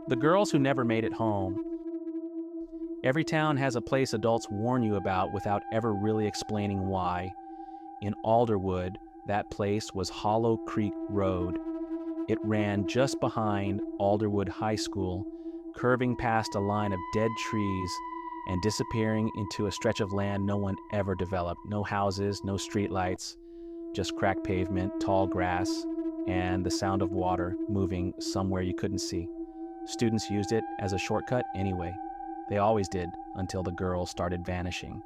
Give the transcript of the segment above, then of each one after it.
The girls who never made it home. Every town has a place adults warn you about without ever really explaining why. In Alderwood, that place was Hollow Creek Road. It ran just behind Alderwood High School, curving past a line of dead trees and disappearing into a stretch of land no one ever developed. No houses, no streetlights, just cracked pavement, tall grass, and the sound of water moving somewhere you couldn't see. Students used it as a shortcut anyway. They always did, until the girls started vanishing.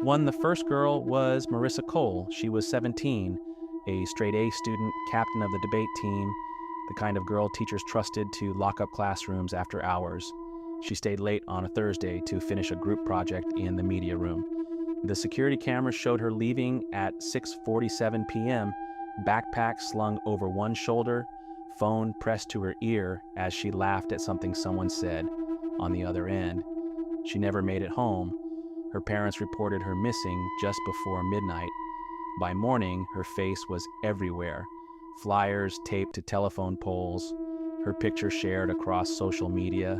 The first girl was Marissa Cole. She was 17, a straight-A student, captain of the debate team, the kind of girl teachers trusted to lock up classrooms after hours. She stayed late on a Thursday to finish a group project in the media room. The security cameras showed her leaving at 6:47 p.m., backpack slung over one shoulder, phone pressed to her ear as she laughed at something someone said. On the other end, she never made it home. Her parents reported her missing just before midnight. By morning, her face was everywhere. Flyers taped to telephone poles, her picture shared across social media,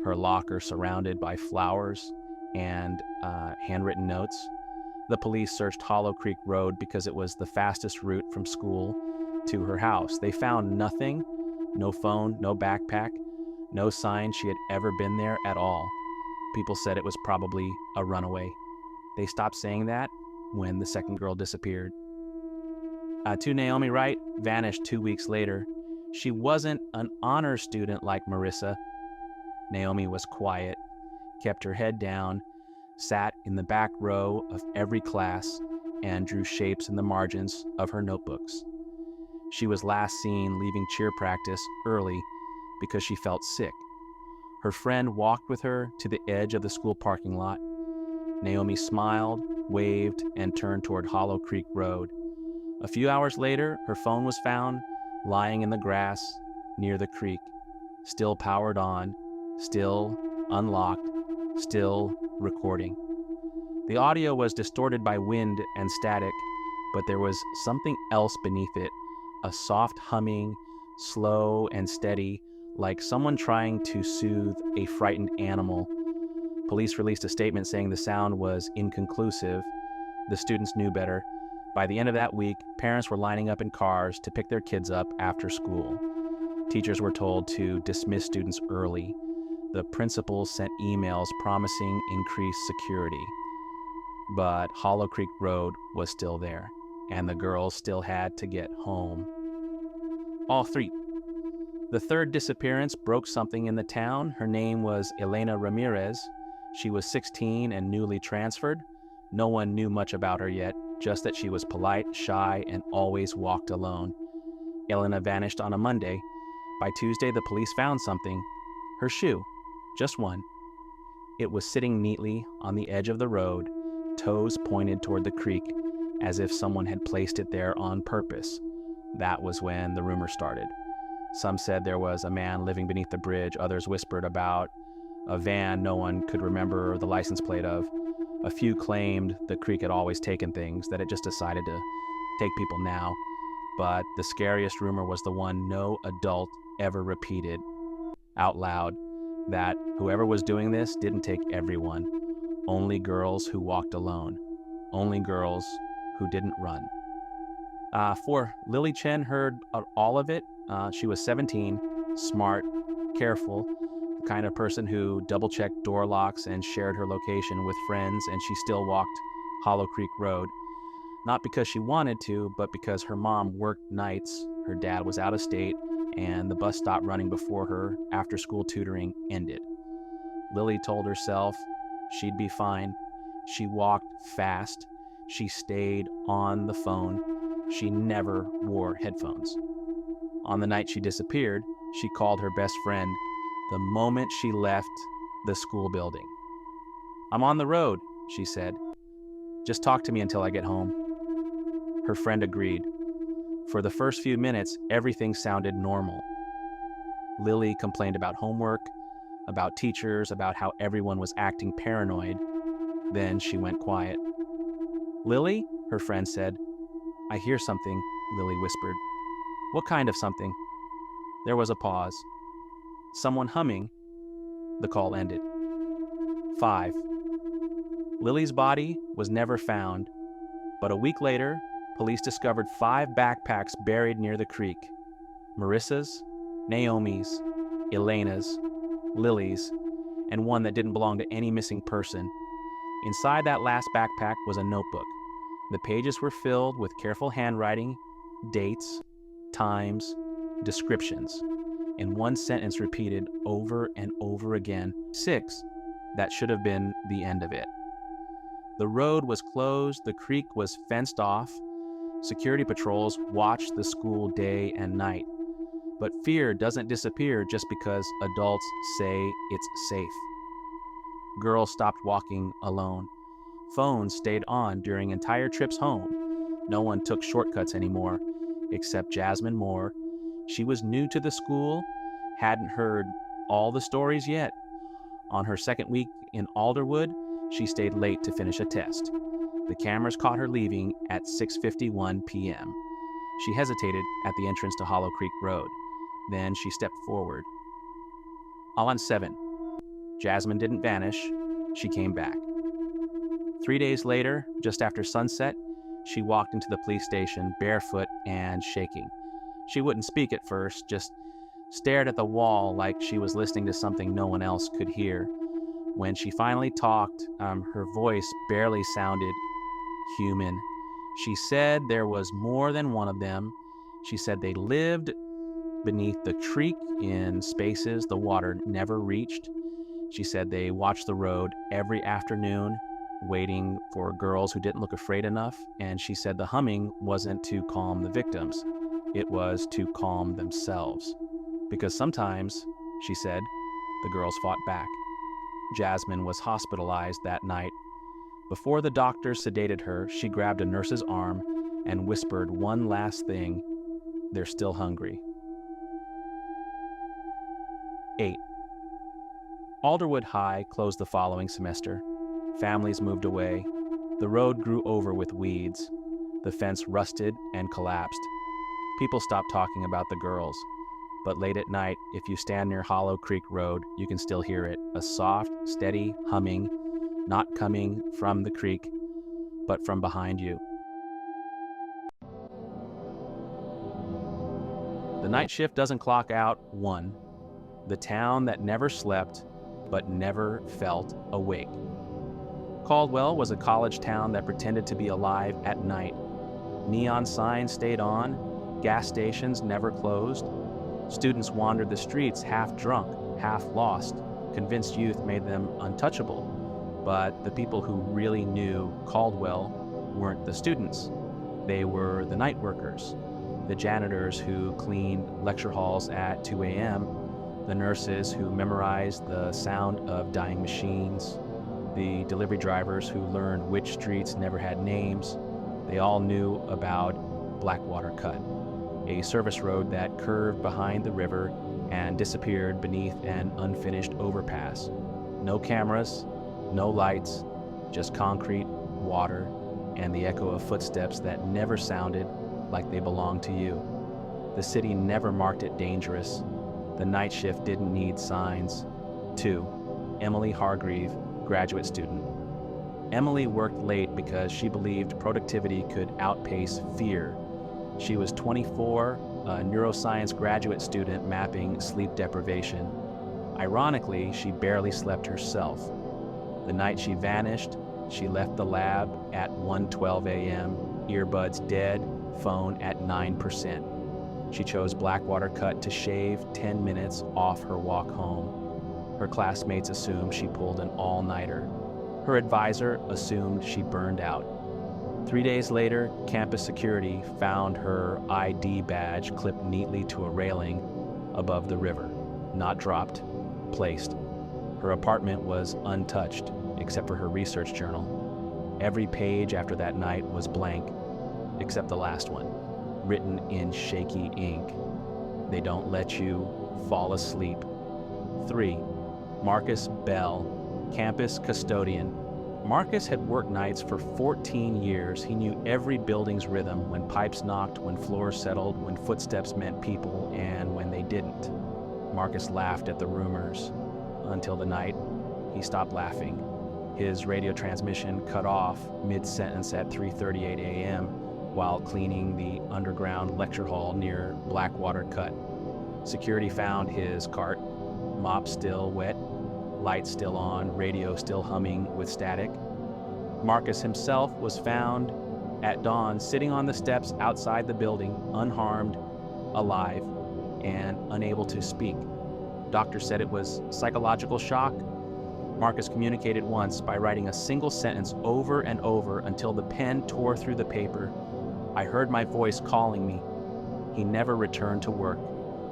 her locker surrounded by flowers and handwritten notes. The police searched Hollow Creek Road because it was the fastest route from school to her house. They found nothing, no phone, no backpack, no sign she had ever been there at all. People said it was probably a runaway. They stopped saying that when the second girl disappeared. To Naomi Wright vanished 2 weeks later. She wasn't an honor student like Marissa. Naomi was quiet, kept her head down, sat in the back row of every class, and drew shapes in the margins of her notebooks. She was last seen leaving cheer practice early because she felt sick. Her friend walked with her to the edge of the school parking lot. Naomi smiled, waved, and turned toward Hollow Creek Road. A few hours later, her phone was found lying in the grass near the creek, still powered on, still unlocked, still recording. The audio was distorted by wind and static, but there was something else beneath it, a soft humming, slow and steady, like someone trying to soothe a frightened animal. Police released a statement saying the sound was inconclusive. The students knew better. By the end of that week, parents were lining up in cars to pick their kids up after school. Teachers were told to dismiss students early. The principals sent emails promising increased security. But Hollow Creek Road was still there, and the girls still had to get home. All three. The third disappearance broke something in the town. Her name was Elena Ramirez. She was 16 and newly transferred. No one knew much about her yet, just that she was polite, shy, and always walked alone. Elena vanished on a Monday. By Tuesday, the police found something. Her shoe. Just one. It was sitting neatly on the edge of the road, toes pointed toward the creek, as if someone had placed it there on purpose. That was when the rumor started. Some said there was a man living beneath the bridge. Others whispered about a van no one could remember the license plate of. A few claimed the creek had always taken things, that it just decided to take people now. But the scariest rumor was the one no adult ever repeated out loud, that whoever was doing this didn't take everyone. Only girls who walked alone. Only girls who didn't run. 4. Lily Chen heard all of it. She was 17, smart, careful, the kind of person who double-checked door locks and shared her location with friends, and she still walked Hollow Creek Road. Not because she wanted to, but because her mom worked nights, her dad was out of state, and the bus stopped running before her after-school tutoring ended. Lily told herself she'd be fine. She walked fast. She stayed on the phone. She never wore headphones. On the night she disappeared, she called her best friend the moment she left the school building. "I'm on the road," she said. "Just talk to me until I get home." Her friend agreed. For the first few minutes, everything sounded normal. Lily complained about homework, about teachers, about how everyone was acting paranoid. Then she went quiet. "Lily?" her friend said. "I hear something," Lily whispered. "What kind of something?" There was a pause. Someone humming. The call ended. 5. Lily's body was never found, but a week later, police discovered 5 backpacks buried near the creek. Marissa's, Naomi's, Elena's, Lily's, and one that didn't belong to any missing person. Inside that last backpack was a notebook. The pages were filled with careful handwriting, dates, times, descriptions, and one sentence repeated over and over again. 6. That should have been the end of it. The road was closed, the creek was fenced off, security patrols watched the school day and night. But fear doesn't disappear just because adults say it's safe. Girls stopped walking alone. Phones stayed on during entire trips home. No one took shortcuts anymore, except Jasmine Moore. She was new to the school, hadn't heard all the stories yet. On her second week in Alderwood, she stayed late to finish a test. The cameras caught her leaving at 6:51 p.m. She hesitated at the entrance to Hollow Creek Road. Then she stepped forward. On 7. Jasmine didn't vanish. She came back. 3 days later, just after sunset, she walked into the police station barefoot and shaking. She wouldn't speak at first, just stared at the wall like she was listening to something no one else could hear. When she finally talked, her voice barely sounded human. She said there was more than one of them. She said they lived beneath the creek in spaces the water never reached. She said they watched the road every afternoon, waiting for girls who didn't look afraid enough. And she said the humming wasn't to calm the victims. It was to calm themselves. Because sometimes, she said, the girls fought back. Jasmine was hospitalized that night. Before the doctor sedated her, she grabbed a nurse's arm and whispered one last thing: "They're still hungry." 8. Alderwood High closed the following semester. Families moved away. The road grew over with weeds. The fence rusted and collapsed. People stopped talking about the girls. But late at night, if you stand near Hollow Creek Road, you can still hear it, a soft, steady humming, not coming from the creek, but from behind you. The night shift doesn't clock out 1. The town that never slept, but never felt awake. Caldwell was a college town that pretended to be alive at night. Neon signs stayed on, gas stations never closed. Students wandered the streets half drunk, half lost. Convinced youth made them untouchable. But the people who really knew Caldwell weren't the students. They were the night workers, the janitors who cleaned lecture halls at 2 a.m., the nurses who memorized the sound of dying machines, the delivery drivers who learned which streets never had names. They all knew about Blackwater Cut, a service road that curved behind the river and disappeared beneath an unfinished overpass. No cameras, no lights, just concrete, water, and the echo of footsteps that never sounded like they belonged to you. The city never marked it dangerous. The night shift didn't need signs. 2. Emily Hargreave, graduate student. Emily worked late because she believed productivity could outpace fear. She was 24, a neuroscience graduate student mapping sleep deprivation. Ironically, she barely slept herself. The night she vanished, she left the lab at 1:12 a.m., earbuds dead, phone at 9%. She chose Blackwater Cut to shave 10 minutes off her walk home. Her classmates assumed she pulled an all-nighter. Her advisor assumed she burned out. 3 days later, campus security found her ID badge clipped neatly to a railing above the river. Not dropped, placed. Her apartment was untouched, except for her research journal. Every page after that night was blank, except the last one, written in shaky ink. They don't let you fall asleep. 3. Marcus Bell, campus custodian, Marcus had worked nights for 14 years. He knew every building's rhythm, when pipes knocked, when floors settled, when footsteps meant people, and when they didn't. Marcus laughed at the rumors until the night he stopped laughing. His radio transmission cut off mid-sentence at 3:38 a.m. while cleaning the underground lecture hall near Blackwater Cut. Security found his cart, mop still wet, lights still on, radio still humming with static. Marcus himself was found at dawn sitting on the steps outside the building, unharmed, alive, and unable to speak. Doctor said it was psychological shock. Marcus communicated once by writing a single sentence over and over until the pen tore through the paper. I heard my voice calling me. He never returned to work.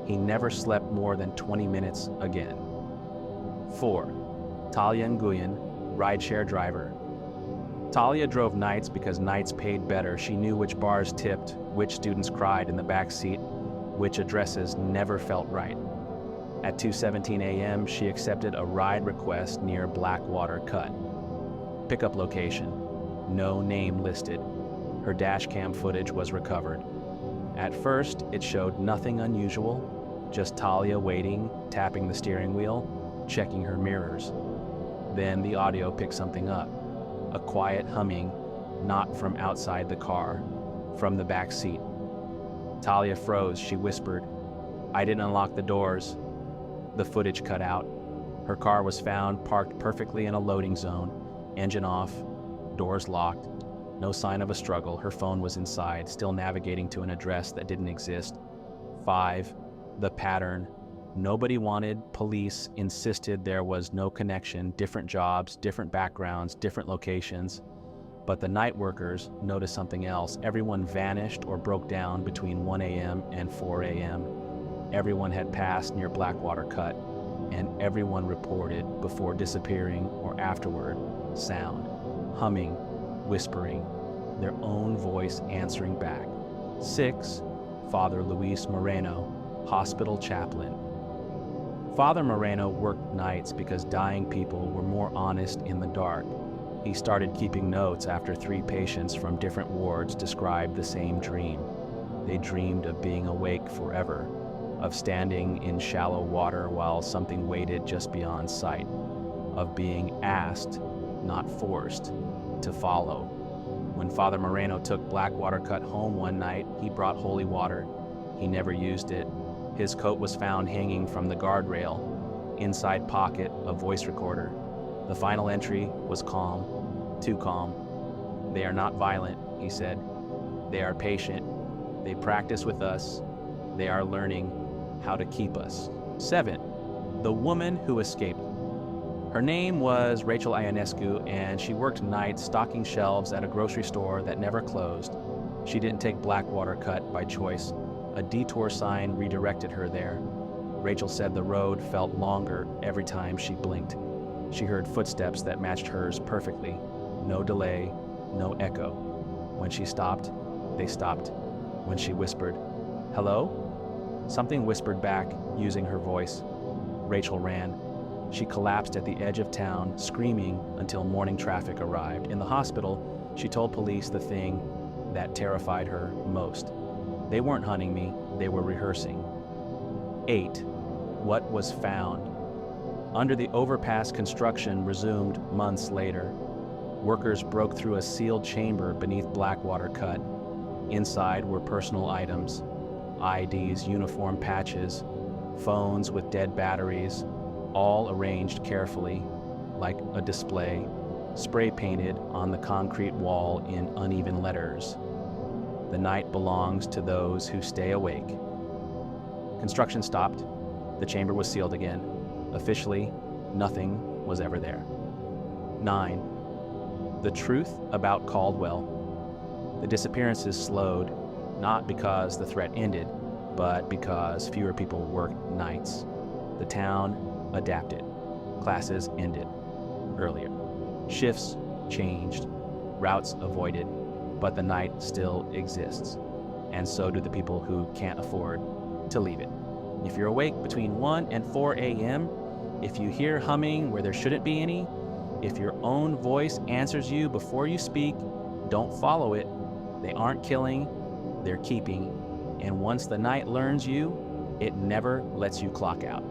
He never slept more than 20 minutes again. 4. Talia Nguyen, rideshare driver. Talia drove nights because nights paid better. She knew which bars tipped, which students cried in the back seat, which addresses never felt right. At 2:17 a.m., she accepted a ride request near Blackwater Cut. Pickup location, no name listed. Her dash cam footage was recovered. At first, it showed nothing unusual, just Talia waiting, tapping the steering wheel, checking her mirrors. Then the audio picked something up, a quiet humming, not from outside the car, from the back seat. Talia froze. She whispered, "I didn't unlock the doors." The footage cut out. Her car was found parked perfectly in a loading zone, engine off, doors locked, no sign of a struggle. Her phone was inside, still navigating to an address that didn't exist. 5. The pattern. Nobody wanted, police insisted there was no connection, different jobs, different backgrounds, different locations. But the night workers noticed something else. Everyone vanished or broke down between 1 a.m. and 4 a.m. Everyone had passed near Blackwater Cut, and everyone reported before disappearing or afterward sound, humming, whispering, their own voice answering back. 6. Father Luis Moreno, hospital chaplain. Father Moreno worked nights because dying people were more honest in the dark. He started keeping notes after 3 patients from different wards described the same dream. They dreamed of being awake forever, of standing in shallow water while something waited just beyond sight, of being asked, not forced, to follow. When Father Moreno took Blackwater Cut home one night, he brought holy water. He never used it. His coat was found hanging from the guardrail. Inside pocket, a voice recorder. The final entry was calm, too calm. "They are not violent," he said. "They are patient. They practice with us. They are learning how to keep us." 7. The woman who escaped. Her name was Rachel Ionescu, and she worked nights stocking shelves at a grocery store that never closed. She didn't take Blackwater Cut by choice. A detour sign redirected her there. Rachel said the road felt longer every time she blinked. She heard footsteps that matched hers perfectly. No delay, no echo. When she stopped, they stopped. When she whispered, "Hello?" something whispered back using her voice. Rachel ran. She collapsed at the edge of town, screaming until morning traffic arrived. In the hospital, she told police the thing that terrified her most. They weren't hunting me, they were rehearsing. 8. What was found? Under the overpass, construction resumed months later. Workers broke through a sealed chamber beneath Blackwater Cut. Inside were personal items, IDs, uniform patches, phones with dead batteries, all arranged carefully, like a display, spray painted on the concrete wall in uneven letters. The night belongs to those who stay awake. Construction stopped. The chamber was sealed again. Officially, nothing was ever there. 9. The truth about Caldwell. The disappearances slowed, not because the threat ended, but because fewer people worked nights. The town adapted. Classes ended earlier. Shifts changed. Routes avoided. But the night still exists. And so do the people who can't afford to leave it. If you're awake between 1 and 4 a.m., if you hear humming where there shouldn't be any, If your own voice answers you before you speak, don't follow it. They aren't killing, they're keeping. And once the night learns you, it never lets you clock out.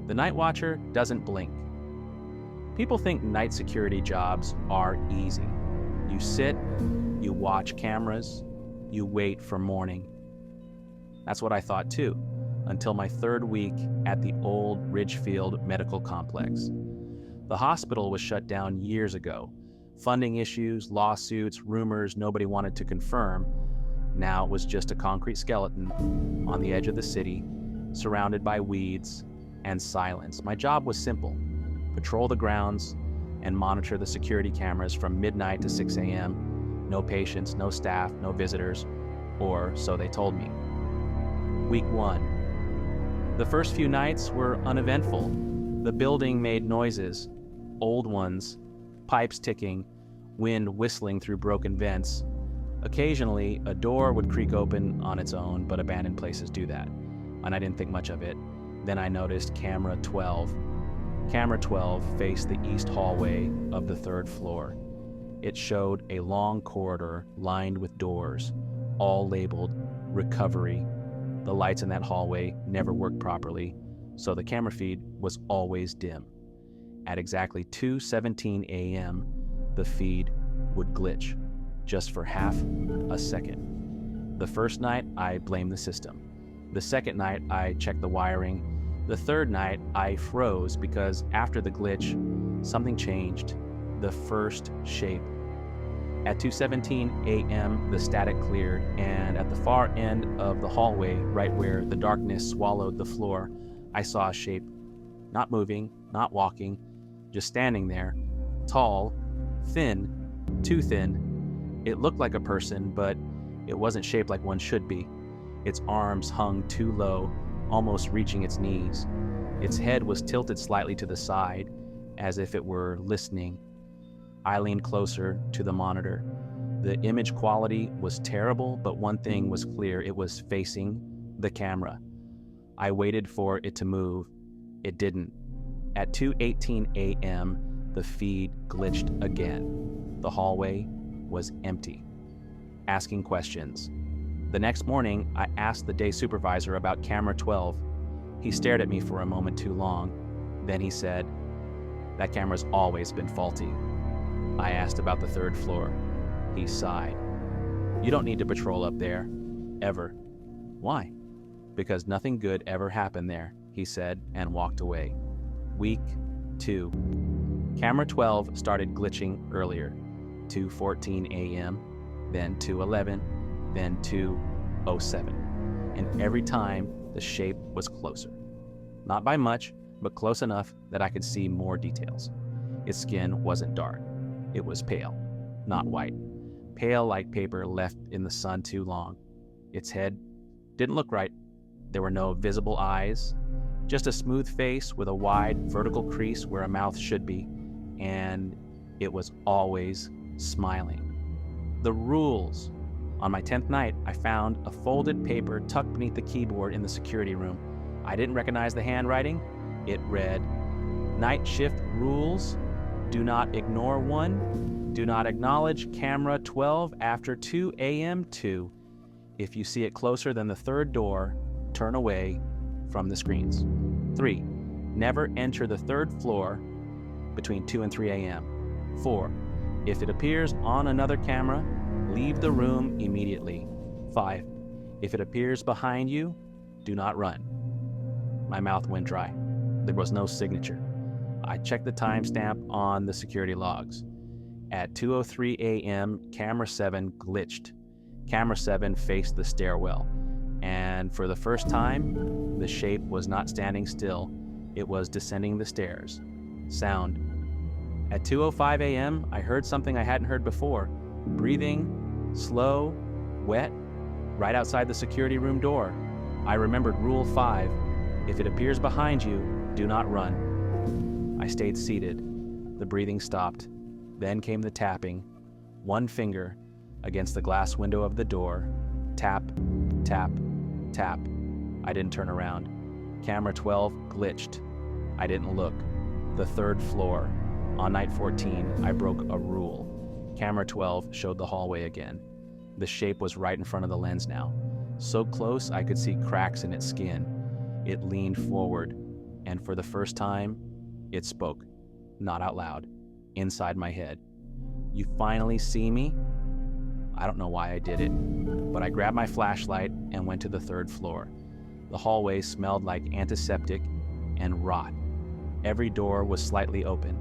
The night watcher doesn't blink. People think night security jobs are easy. You sit, you watch cameras, you wait for morning. That's what I thought too, until my third week at the old Ridgefield Medical Complex. The hospital was shut down years ago. Funding issues, lawsuits, rumors nobody wanted to confirm. Now it was just a concrete skeleton on the edge of the city, surrounded by weeds and silence. My job was simple: patrol the grounds and monitor the security cameras from midnight to 6 a.m. No patients, no staff, no visitors, or so they told me. Week 1. The first few nights were uneventful. The building made noises, old ones, pipes ticking, wind whistling through broken vents. Occasionally, a door would creak open on its own, but abandoned places do that, and I didn't think much of it. Then I noticed camera 12. Camera 12 faced the east hallway of the 3rd floor. It showed a long corridor lined with doors, all labeled recovery. The lights in that hallway never worked properly, so the camera feed was always dim. At exactly 2:17 a.m., the feed would glitch, just for half a second. The first night, I blamed the system. The second night, I checked the wiring. The third night, I froze because after the glitch, something changed. The first shape. At 2:17 a.m., the static cleared, and at the far end of the hallway, right where the darkness swallowed the floor, I saw a shape. Not moving, not walking, just standing there. Tall, thin, too thin. It looked like a person, but it wasn't shaped like one should be. Its arms hung too low, almost reaching its knees. Its head was tilted slightly to the side, as if it were listening. I leaned closer to the monitor. The image quality was terrible, but one thing was clear: it was facing the camera. I waited for it to move. It didn't. At 2:18 a.m., the feed glitched again. The hallway was empty. Asking questions. The next morning, I asked the day supervisor about camera 12. He stared at me for a moment too long. Then he said, "That camera's always been faulty." I asked about the 3rd floor. He sighed. "You don't need to patrol up there. Ever." "Why?" "Because nothing good ever happened there," he said, and walked away. Week 2. Camera 12 started glitching earlier. 2:14 a.m., then 2:11, then 2:07. And every time, the shape was closer. Not by much, but close enough that I could see more details. Its skin wasn't dark. It was pale, not white. Pale like paper left in the sun too long. Its head didn't look right. There were no visible eyes, just a smooth face with a wide vertical crease where a mouth should be, and it was always smiling. The rules. On my 10th night, I found a folded paper tucked beneath the keyboard in the security room. I didn't recognize the handwriting. It read, "Night shift rules. Do not ignore 1. Do not acknowledge camera 12 after 2 a.m. 2. If you see it closer than the 3rd door, turn away from the screens. 3. Never enter the 3rd floor between 2 and 3 a.m. 4. If it appears on another camera, leave the room immediately. 5. If it appears behind you, do not run." My mouth went dry. There was no signature. I checked the timestamp on the security logs. At 2:03 a.m., camera 7 glitched. Camera 7 faced the stairwell, and for the first time, the shape was not standing still. It was descending the stairs. Sound. At 2:05 a.m., I heard something I hadn't heard before. Breathing, slow, wet, right outside the security room door. I remembered Rule 5. If it appears behind you, do not run. I stayed seated. The breathing stopped. Then came the tapping. One finger against the glass window of the door. Tap, tap, tap. I didn't turn around. Camera 12 glitched. I didn't look. The third floor. On night 14, I broke a rule. Camera 12 showed the hallway again. The shape was right in front of the lens now. So close I could see cracks in its skin. It leaned forward, and for the first time, it spoke. Not out loud. Inside my head. "You finally see me?" I don't know why I did it, but I grabbed my flashlight and went to the third floor. The hallway smelled like antiseptic and rot. Every door was slightly open,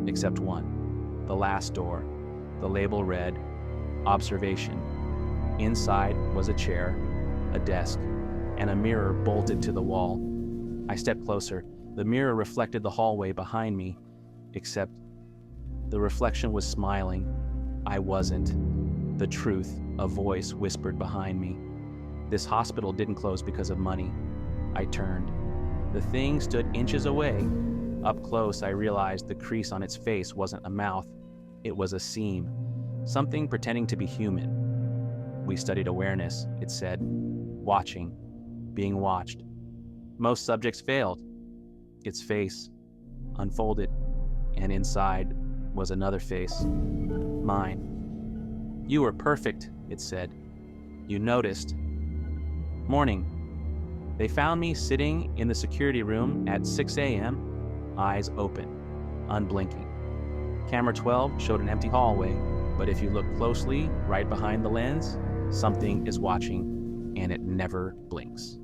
except one. The last door. The label read, "Observation." Inside was a chair, a desk, and a mirror bolted to the wall. I stepped closer. The mirror reflected the hallway behind me, except the reflection was smiling. I wasn't. The truth, a voice whispered behind me. This hospital didn't close because of money. I turned. The thing stood inches away. Up close, I realized the crease on its face wasn't a mouth. It was a seam. Something pretending to be human. "We studied awareness," it said. "Watching. Being watched. Most subjects failed." Its face unfolded, and inside was another face. Mine. "You were perfect," it said. "You noticed." Morning. They found me sitting in the security room at 6 a.m., eyes open, unblinking. Camera 12 showed an empty hallway, but if you look closely, right behind the lens, something is watching, and it never blinks.